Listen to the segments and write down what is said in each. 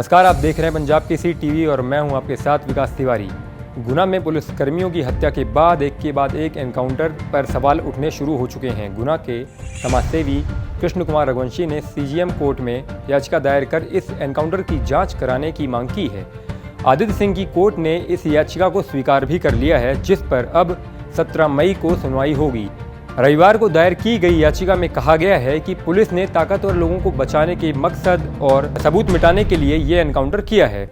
नमस्कार, आप देख रहे हैं पंजाब केसरी टीवी और मैं हूं आपके साथ विकास तिवारी। गुना में पुलिसकर्मियों की हत्या के बाद एक के बाद एक एनकाउंटर पर सवाल उठने शुरू हो चुके हैं। गुना के समाजसेवी कृष्ण कुमार रघुवंशी ने सीजीएम कोर्ट में याचिका दायर कर इस एनकाउंटर की जांच कराने की मांग की है। आदित्य सिंह की कोर्ट ने इस याचिका को स्वीकार भी कर लिया है, जिस पर अब 17 मई को सुनवाई होगी। रविवार को दायर की गई याचिका में कहा गया है कि पुलिस ने ताकतवर लोगों को बचाने के मकसद और सबूत मिटाने के लिए ये एनकाउंटर किया है।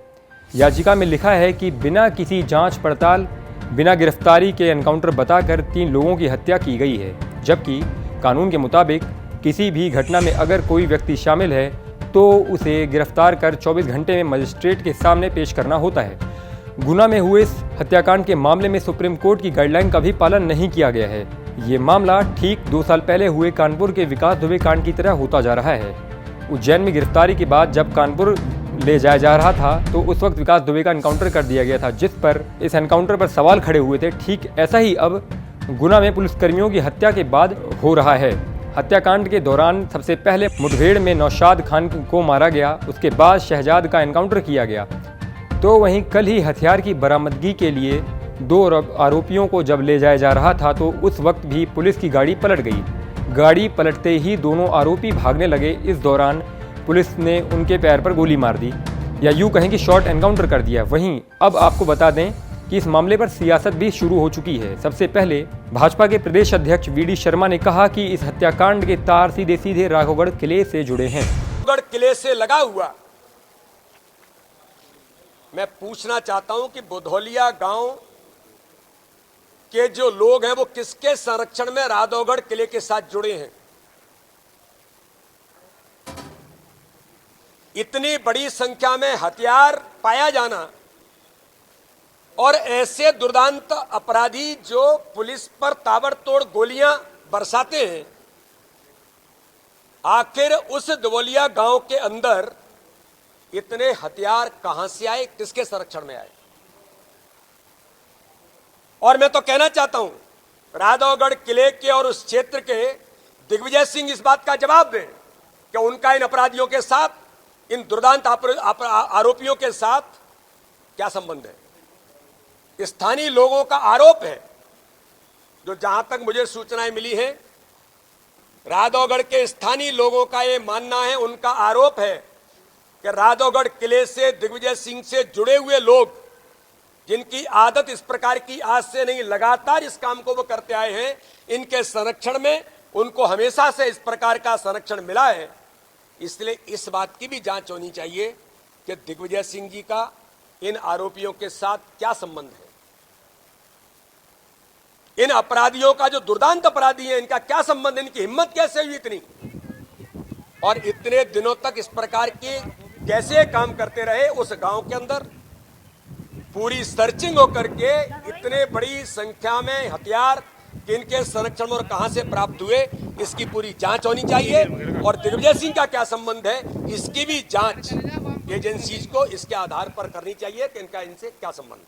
याचिका में लिखा है कि बिना किसी जांच पड़ताल, बिना गिरफ्तारी के एनकाउंटर बताकर 3 लोगों की हत्या की गई है, जबकि कानून के मुताबिक किसी भी घटना में अगर कोई व्यक्ति शामिल है तो उसे गिरफ्तार कर 24 घंटे में मजिस्ट्रेट के सामने पेश करना होता है। गुना में हुए इस हत्याकांड के मामले में सुप्रीम कोर्ट की गाइडलाइन का भी पालन नहीं किया गया है। ये मामला ठीक 2 साल पहले हुए कानपुर के विकास दुबे कांड की तरह होता जा रहा है। उज्जैन में गिरफ्तारी के बाद जब कानपुर ले जाया जा रहा था तो उस वक्त विकास दुबे का एनकाउंटर कर दिया गया था, जिस पर इस एनकाउंटर पर सवाल खड़े हुए थे। ठीक ऐसा ही अब गुना में पुलिसकर्मियों की हत्या के बाद हो रहा है। हत्याकांड के दौरान सबसे पहले मुठभेड़ में नौशाद खान को मारा गया, उसके बाद शहजाद का एनकाउंटर किया गया। तो वहीं कल ही हथियार की बरामदगी के लिए 2 आरोपियों को जब ले जाया जा रहा था तो उस वक्त भी पुलिस की गाड़ी पलट गई। गाड़ी पलटते ही दोनों आरोपी भागने लगे। इस दौरान पुलिस ने उनके पैर पर गोली मार दी, या यूँ कहें कि शॉर्ट एनकाउंटर कर दिया। वहीं अब आपको बता दें कि इस मामले पर सियासत भी शुरू हो चुकी है। सबसे पहले भाजपा के प्रदेश अध्यक्ष वीडी शर्मा ने कहा कि इस हत्याकांड के तार सीधे सीधे राघवगढ़ किले से जुड़े हैं। राघवगढ़ किले से लगा हुआ मैं पूछना चाहता हूं कि बुधौलिया गांव के जो लोग हैं वो किसके संरक्षण में राघवगढ़ किले के साथ जुड़े हैं? इतनी बड़ी संख्या में हथियार पाया जाना और ऐसे दुर्दांत अपराधी जो पुलिस पर ताबड़तोड़ गोलियां बरसाते हैं, आखिर उस दुबौलिया गांव के अंदर इतने हथियार कहां से आए, किसके संरक्षण में आए? और मैं तो कहना चाहता हूं राघवगढ़ किले के और उस क्षेत्र के दिग्विजय सिंह इस बात का जवाब दें कि उनका इन अपराधियों के साथ, इन दुर्दांत आरोपियों के साथ क्या संबंध है। स्थानीय लोगों का आरोप है, जो जहां तक मुझे सूचनाएं मिली हैं, राघवगढ़ के स्थानीय लोगों का यह मानना है, उनका आरोप है कि राघवगढ़ किले से दिग्विजय सिंह से जुड़े हुए लोग, जिनकी आदत इस प्रकार की आज से नहीं, लगातार इस काम को वो करते आए हैं, इनके संरक्षण में उनको हमेशा से इस प्रकार का संरक्षण मिला है। इसलिए इस बात की भी जांच होनी चाहिए कि दिग्विजय सिंह जी का इन आरोपियों के साथ क्या संबंध है। इन अपराधियों का, जो दुर्दांत अपराधी हैं, इनका क्या संबंध, इनकी हिम्मत कैसे हुई इतनी, और इतने दिनों तक इस प्रकार के कैसे काम करते रहे उस गांव के अंदर। पूरी सर्चिंग होकर के इतने बड़ी संख्या में हथियार किनके संरक्षण में और कहां से प्राप्त हुए, इसकी पूरी जांच होनी चाहिए। और दिग्विजय सिंह का क्या संबंध है, इसकी भी जांच एजेंसीज को इसके आधार पर करनी चाहिए कि इनका इनसे क्या संबंध है।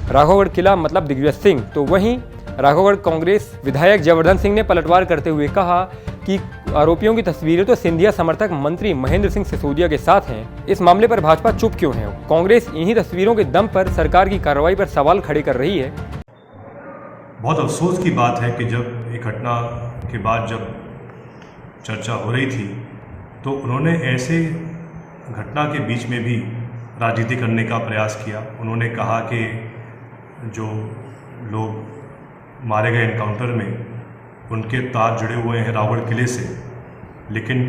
राघवगढ़ किला मतलब दिग्विजय सिंह। तो वहीं राघवगढ़ कांग्रेस विधायक जयवर्धन सिंह ने पलटवार करते हुए कहा कि आरोपियों की तस्वीरें तो सिंधिया समर्थक मंत्री महेंद्र सिंह सिसोदिया के साथ हैं। इस मामले पर भाजपा चुप क्यों है? कांग्रेस इन्हीं तस्वीरों के दम पर सरकार की कार्रवाई पर सवाल खड़े कर रही है। बहुत अफसोस की बात है कि जब एक घटना के बाद जब चर्चा हो रही थी तो उन्होंने ऐसे घटना के बीच में भी राजनीति करने का प्रयास किया। उन्होंने कहा कि जो लोग मारे गए एनकाउंटर में उनके तार जुड़े हुए हैं राघवगढ़ किले से, लेकिन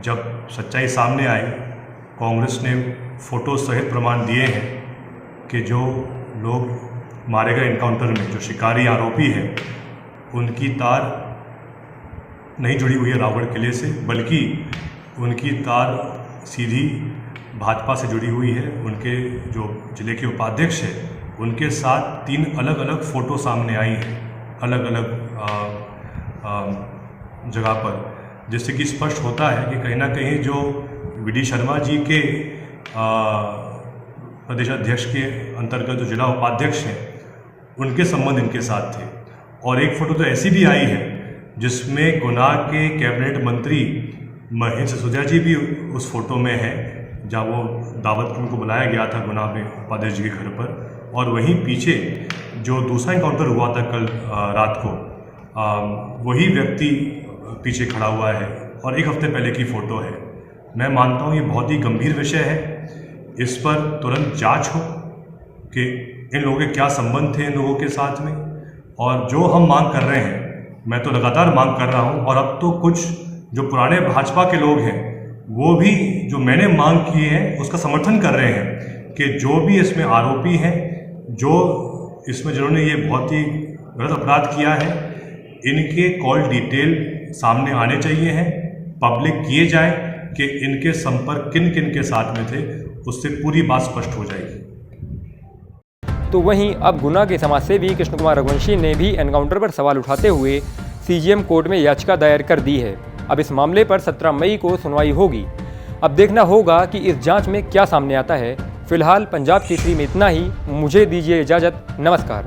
जब सच्चाई सामने आई, कांग्रेस ने फोटो सहित प्रमाण दिए हैं कि जो लोग मारे गए एनकाउंटर में, जो शिकारी आरोपी हैं, उनकी तार नहीं जुड़ी हुई है राघवगढ़ किले से, बल्कि उनकी तार सीधी भाजपा से जुड़ी हुई है। उनके जो जिले के उपाध्यक्ष हैं, उनके साथ 3 अलग अलग फ़ोटो सामने आई हैं अलग अलग जगह पर, जिससे कि स्पष्ट होता है कि कहीं ना कहीं जो वीडी शर्मा जी के प्रदेश अध्यक्ष के अंतर्गत जो जिला उपाध्यक्ष हैं, उनके संबंध इनके साथ थे। और एक फ़ोटो तो ऐसी भी आई है जिसमें गुना के कैबिनेट मंत्री महेश सिसोदिया जी भी उस फोटो में है जहाँ वो दावत पर उनको बुलाया गया था गुना में उपाध्याय जी के घर पर, और वहीं पीछे जो दूसरा इनकाउंटर हुआ था कल रात को, वही व्यक्ति पीछे खड़ा हुआ है और एक हफ्ते पहले की फ़ोटो है। मैं मानता हूँ ये बहुत ही गंभीर विषय है, इस पर तुरंत जांच हो कि इन लोगों के क्या संबंध थे इन लोगों के साथ में। और जो हम मांग कर रहे हैं, मैं तो लगातार मांग कर रहा हूँ, और अब तो कुछ जो पुराने भाजपा के लोग हैं वो भी जो मैंने मांग किए हैं उसका समर्थन कर रहे हैं कि जो भी इसमें आरोपी हैं, जो इसमें जिन्होंने ये बहुत ही गलत अपराध किया है, इनके कॉल डिटेल सामने आने चाहिए हैं, पब्लिक किए जाए कि इनके संपर्क किन किन के साथ में थे, उससे पूरी बात स्पष्ट हो जाएगी। तो वहीं अब गुना के समाजसेवी कृष्ण कुमार रघुवंशी ने भी एनकाउंटर पर सवाल उठाते हुए सीजीएम कोर्ट में याचिका दायर कर दी है। अब इस मामले पर 17 मई को सुनवाई होगी। अब देखना होगा कि इस जांच में क्या सामने आता है। फिलहाल पंजाब केसरी में इतना ही। मुझे दीजिए इजाज़त। नमस्कार।